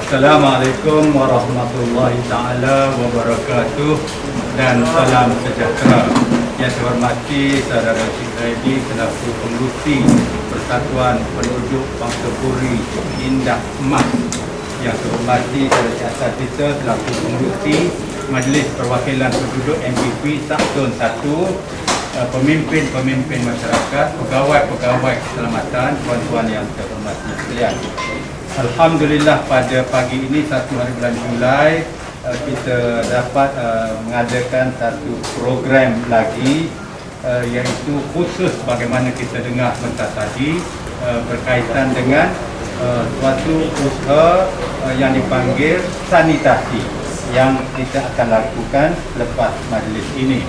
Assalamualaikum warahmatullahi taala wabarakatuh dan salam sejahtera. Yang saya hormati saudara Cik Raidi selaku pengerusi Persatuan Penduduk Bangsa Puri Indah Emas. Yang saya hormati saudara Cik Asatidza selaku pengerusi Majlis Perwakilan Penduduk MPP Sabtun 1, pemimpin-pemimpin masyarakat, pegawai-pegawai keselamatan, tuan-tuan yang saya hormati sekalian. Alhamdulillah pada pagi ini 1 hari bulan Julai kita dapat mengadakan satu program lagi iaitu khusus bagaimana kita dengar sebentar tadi berkaitan dengan suatu usaha yang dipanggil sanitasi yang kita akan lakukan selepas majlis ini.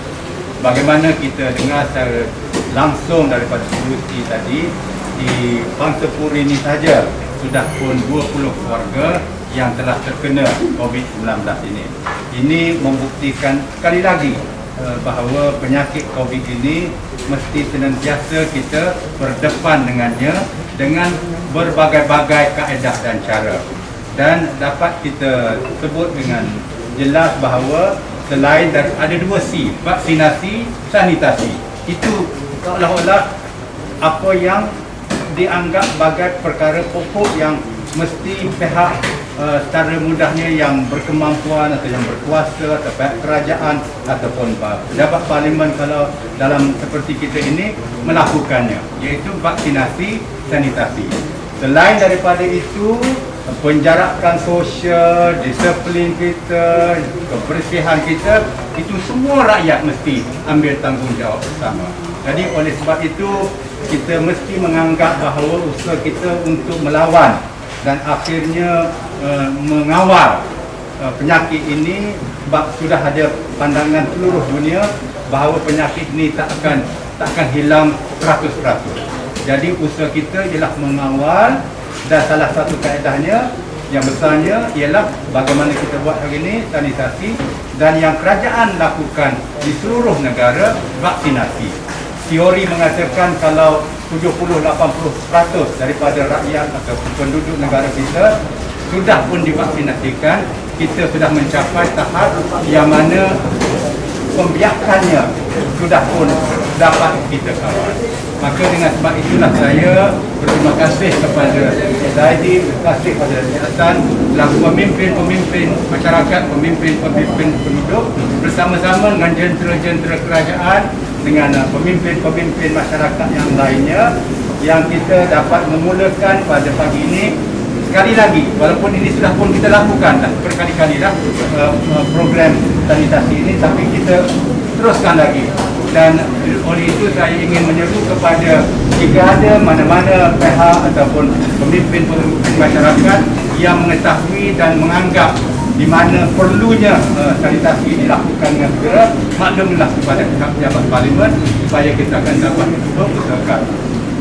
Bagaimana kita dengar secara langsung daripada pengerusi tadi, di Bangsa Puri ini saja sudah pun 20 keluarga yang telah terkena COVID-19 ini. Ini membuktikan sekali lagi bahawa penyakit COVID ini mesti senantiasa kita berdepan dengannya dengan berbagai-bagai kaedah dan cara. Dan dapat kita sebut dengan jelas bahawa selain dari ada 2C, vaksinasi, sanitasi. Itu seolah-olah apa yang dianggap sebagai perkara pokok yang mesti pihak secara mudahnya yang berkemampuan atau yang berkuasa atau pihak kerajaan ataupun pejabat parlimen kalau dalam seperti kita ini melakukannya, iaitu vaksinasi, sanitasi. Selain daripada itu, penjarakan sosial, disiplin kita, kebersihan kita, itu semua rakyat mesti ambil tanggungjawab bersama. Jadi oleh sebab itu kita mesti menganggap bahawa usaha kita untuk melawan dan akhirnya mengawal penyakit ini, sebab sudah ada pandangan seluruh dunia bahawa penyakit ini tak akan hilang 100%. Jadi usaha kita ialah mengawal, dan salah satu kaedahnya yang besarnya ialah bagaimana kita buat hari ini sanitasi, dan yang kerajaan lakukan di seluruh negara vaksinasi. Teori mengatakan kalau 70-80% daripada rakyat atau penduduk negara kita sudah pun divaksinasikan, kita sudah mencapai tahap yang mana pembiakannya sudah pun dapat kita kawal. Maka dengan sebab itulah saya berterima kasih kepada Zaidi, terima kasih kepada Hasan selaku pemimpin-pemimpin masyarakat, pemimpin-pemimpin penduduk bersama-sama dengan jentera-jentera kerajaan, dengan pemimpin-pemimpin masyarakat yang lainnya, yang kita dapat memulakan pada pagi ini. Sekali lagi, walaupun ini sudah pun kita lakukan dah berkali-kali dah program sanitasi ini, tapi kita teruskan lagi. Dan oleh itu saya ingin menyeru kepada jika ada mana-mana pihak ataupun pemimpin-pemimpin masyarakat yang mengetahui dan menganggap di mana perlunya sanitasi dilakukan dengan segera, maklumlah kepada pihak pejabat parlimen supaya kita akan dapat mengusahakan.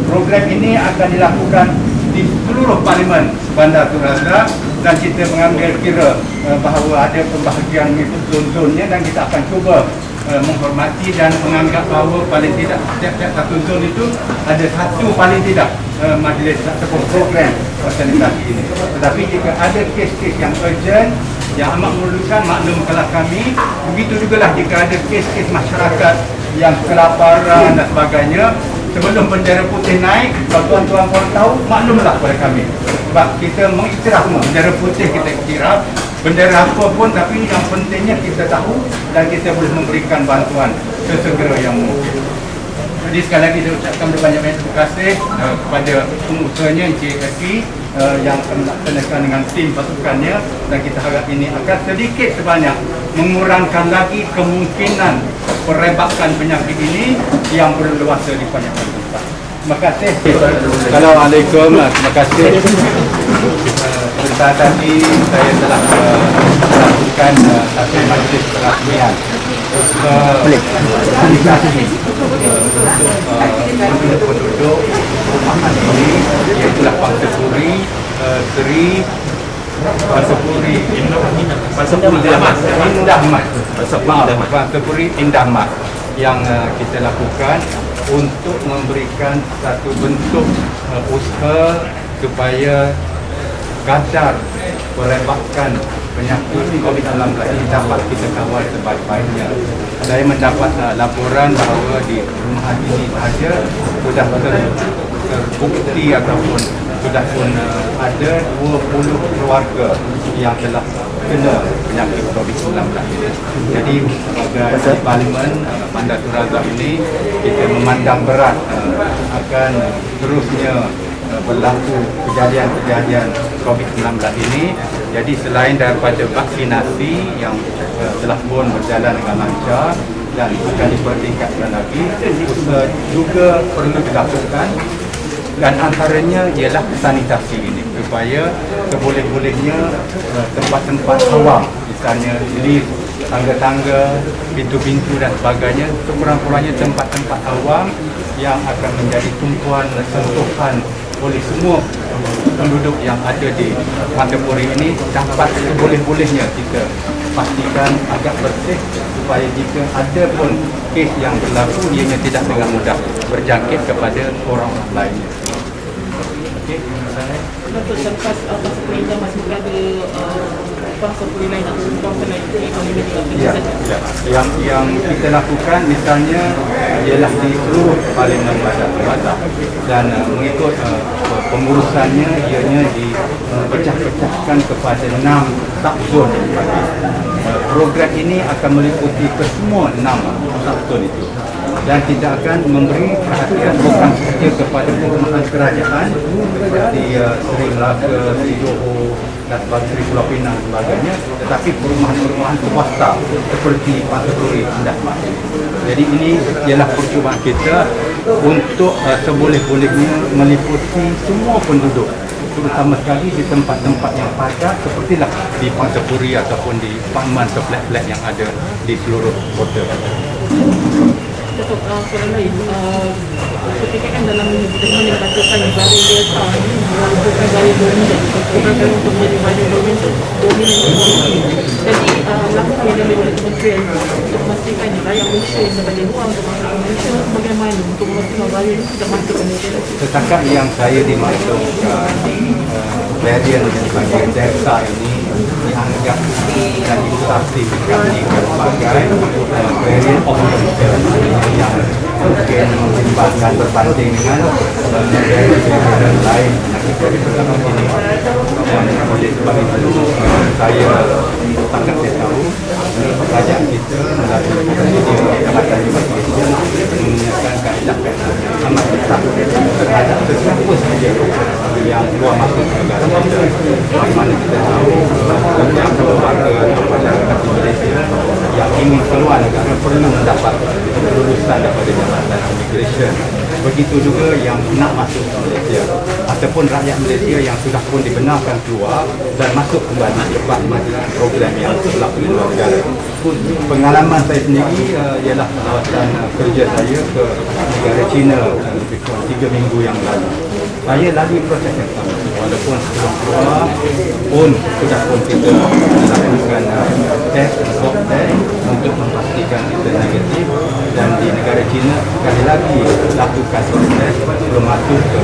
Program ini akan dilakukan di seluruh parlimen Bandar Turaza, dan kita mengambil kira bahawa ada pembahagian mengikut zon-zonnya, dan kita akan cuba menghormati dan menganggap bahawa paling tidak setiap satu zon itu ada satu paling tidak majlis ataupun program sanitasi ini. Tetapi jika ada kes-kes yang urgent, yang amat memerlukan, maklumkanlah kami. Begitu jugalah jika ada kes-kes masyarakat yang kelaparan dan sebagainya, sebelum bendera putih naik, kalau tuan-tuan korang tahu, maklumlah kepada kami. Sebab kita mengiktiraf semua, bendera putih kita iktiraf, bendera apa pun, tapi yang pentingnya kita tahu dan kita boleh memberikan bantuan sesegera yang mungkin. Jadi sekali lagi saya ucapkan berbanyak-banyak terima kasih kepada pengusahanya Encik Haji yang akan melaksanakan dengan tim pasukannya, dan kita harap ini akan sedikit sebanyak mengurangkan lagi kemungkinan perebakan penyakit ini yang berluasa di banyak-banyak tempat. Terima kasih. Assalamualaikum. Terima kasih. Sebentar tadi saya telah melakukan satu majlis perasmian sanitasi untuk penduduk perumahan ini, iaitu Bangsa Puri Bangsa Puri Indah Emas yang kita lakukan untuk memberikan satu bentuk usaha supaya kadar merebakkan penyakit COVID-19 ini dapat kita kawal sebaik-baiknya. Saya mendapat laporan bahawa di rumah ini sahaja sudah terbukti ataupun sudah pun ada 20 keluarga yang telah kena penyakit COVID-19 ini. Jadi sebagai Parlimen Bandar Terazak ini kita memandang berat akan terusnya berlaku kejadian-kejadian COVID-19 ini. Jadi selain daripada vaksinasi yang telah pun berjalan dengan lancar dan akan dipertingkatkan lagi, juga perlu dilakukan, dan antaranya ialah sanitasi ini supaya seboleh-bolehnya tempat-tempat awam, misalnya lift, tangga-tangga, pintu-pintu dan sebagainya, sekurang-kurangnya tempat-tempat awam yang akan menjadi tumpuan sentuhan oleh semua penduduk yang ada di Mantapuri ini dapat seboleh-bolehnya kita pastikan agak bersih supaya jika ada pun kes yang berlaku ianya tidak dengan mudah berjangkit kepada orang lainnya. Okey, Betul, selepas pasal perintah masih ada pasal lain atau pasal lain ekonomi ya, yang kita lakukan misalnya ialah di seluruh Parlimen Bandar Terazak dan mengikut pengurusannya ianya dipecah-pecahkan kepada 6 subzon. Program ini akan meliputi kesemua 6 subzon itu dan kita akan memberi perhatian bukan sahaja kepada perumahan kerajaan seperti Seri Melaka, Seri Johor dan Seri Pulau Pinang dan sebagainya, tetapi perumahan-perumahan swasta seperti Mantapuri dan Mati. Jadi ini ialah percubaan kita untuk seboleh-bolehnya meliputi semua penduduk, terutama sekali di tempat-tempat yang padat sepertilah di Mantapuri ataupun di Paman atau flat-flat yang ada di seluruh kota. Untuk soalan lain, ketika kan dalam dengan yang katakan negara dia tahu bukan gaya dominan, bukan untuk menjadi gaya dominan. Jadi langkah yang diambil oleh kementerian untuk memastikan yang unsur sebagai ruang untuk masuk ke Malaysia bagaimana untuk memastikan gaya ini tidak masuk ke Malaysia. Setakat yang saya dimaklumkan, varian sebagai Delta ini dianggap dan disertifikasi sebagai varian of concern yang mungkin menimbulkan berbanding dengan varian lain penyakit COVID-19 ini. Dan oleh sebab itu saya sangat tahu kerajaan kita melalui Presiden Jabatan Investigation menggunakan kaedah-kaedah amat ketat terhadap sesiapa sahaja yang keluar masuk negara kita. Di mana kita tahu yang keluarga masyarakat di Malaysia yang ingin keluar negara perlu mendapat kelulusan daripada Jabatan Immigration. Begitu juga yang nak masuk ke Malaysia ataupun rakyat Malaysia yang sudah pun dibenarkan keluar dan masuk kembali lepas program yang berlaku di luar negara. Pengalaman saya sendiri ialah lawatan kerja saya ke negara China lebih kurang 3 minggu yang lalu. Saya lalui proses yang sama. Walaupun sebelum keluar pun sudah pun kita lakukan test, swab test untuk memastikan kita negatif, dan di negara China sekali lagi lakukan swab test sebelum masuk ke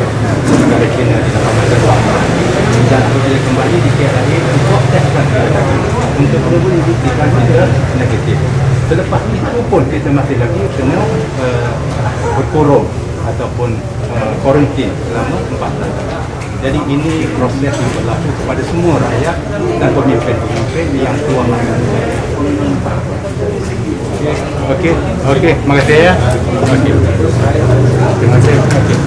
negara China di dalam masa depan. Dan apabila kembali di KLIA, swab test sekali lagi untuk benar-benar buktikan kita negatif. Selepas itu pun kita masih lagi kena berkurung ataupun kuarantin selama 14 hari. Jadi ini proses yang berlaku kepada semua rakyat dan pemimpin-pemimpin yang keluar masuk. Okey, terima kasih ya. Okey. Terima kasih. Okey.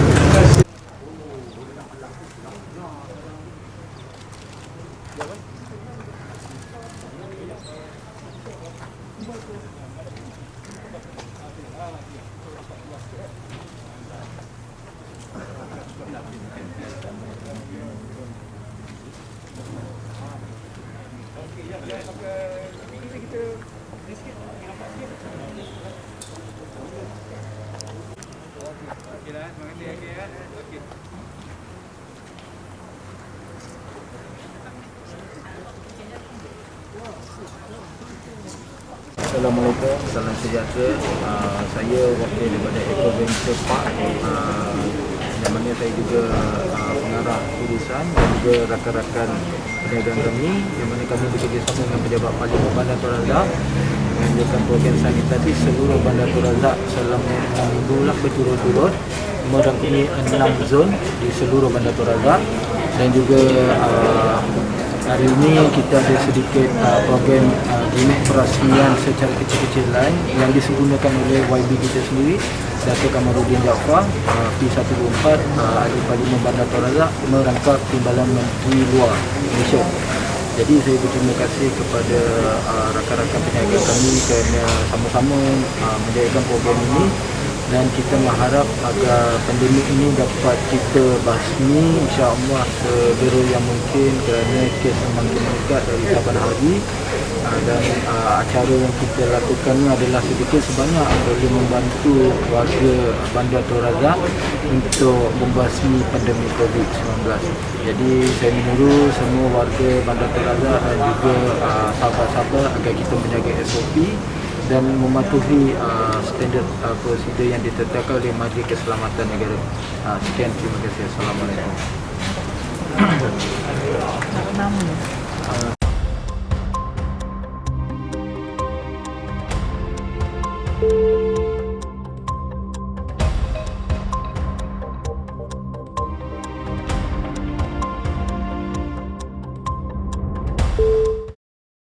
Assalamualaikum, salam sejahtera. Saya wakil daripada Eco Venture Park yang mana saya juga pengarah urusan dan juga rakan-rakan perniagaan kami, yang mana kami bekerjasama dengan Pejabat Parlimen Bandar Tun Razak menganjurkan program sanitasi seluruh Bandar Tun Razak selama 6 minggu lah berturut-turut, merangkumi 6 zon di seluruh Bandar Tun Razak. Dan juga hari ini kita ada sedikit program unit perasmian secara kecil-kecilan yang disempurnakan oleh YB kita sendiri, Dato' Kamarudin Jaafar, P124, Ahli Parlimen Bandar Tun Razak, merangkap Timbalan Menteri Luar Malaysia. Jadi saya berterima kasih kepada rakan-rakan peniaga kami kerana sama-sama menjayakan program ini, dan kita mengharap agar pandemik ini dapat kita basmi insya-Allah segera yang mungkin kerana kes semakin meningkat dari saban hari. Dan acara yang kita lakukan ini adalah sedikit sebanyak boleh membantu warga Bandar Tun Razak untuk membasmi pandemik COVID-19. Jadi saya menyuruh semua warga Bandar Tun Razak dan juga sahabat-sahabat agar kita menjaga SOP dan mematuhi standard prosedur yang ditetapkan oleh Majlis Keselamatan Negara. Sekian, terima kasih. Assalamualaikum. Nama.